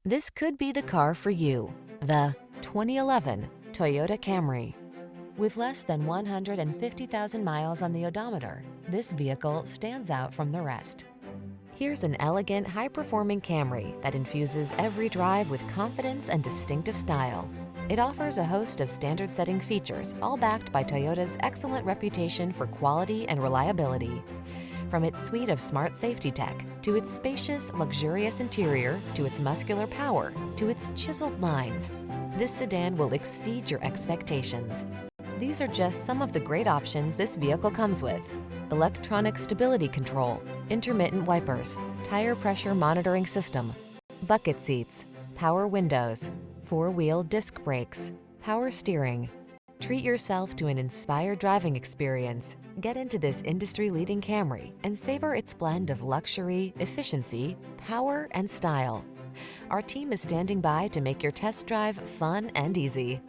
This could be the car for you. The 2011 Toyota Camry. With less than 150,000 miles on the odometer, this vehicle stands out from the rest. Here's an elegant, high-performing Camry that infuses every drive with confidence and distinctive style. It offers a host of standard-setting features, all backed by Toyota's excellent reputation for quality and reliability. From its suite of smart safety tech, to its spacious, luxurious interior, to its muscular power, to its chiseled lines, this sedan will exceed your expectations. These are just some of the great options this vehicle comes with: electronic stability control, intermittent wipers, tire pressure monitoring system, bucket seats, power windows, four-wheel disc brakes, power steering. Treat yourself to an inspired driving experience. Get into this industry-leading Camry and savor its blend of luxury, efficiency, power, and style. Our team is standing by to make your test drive fun and easy.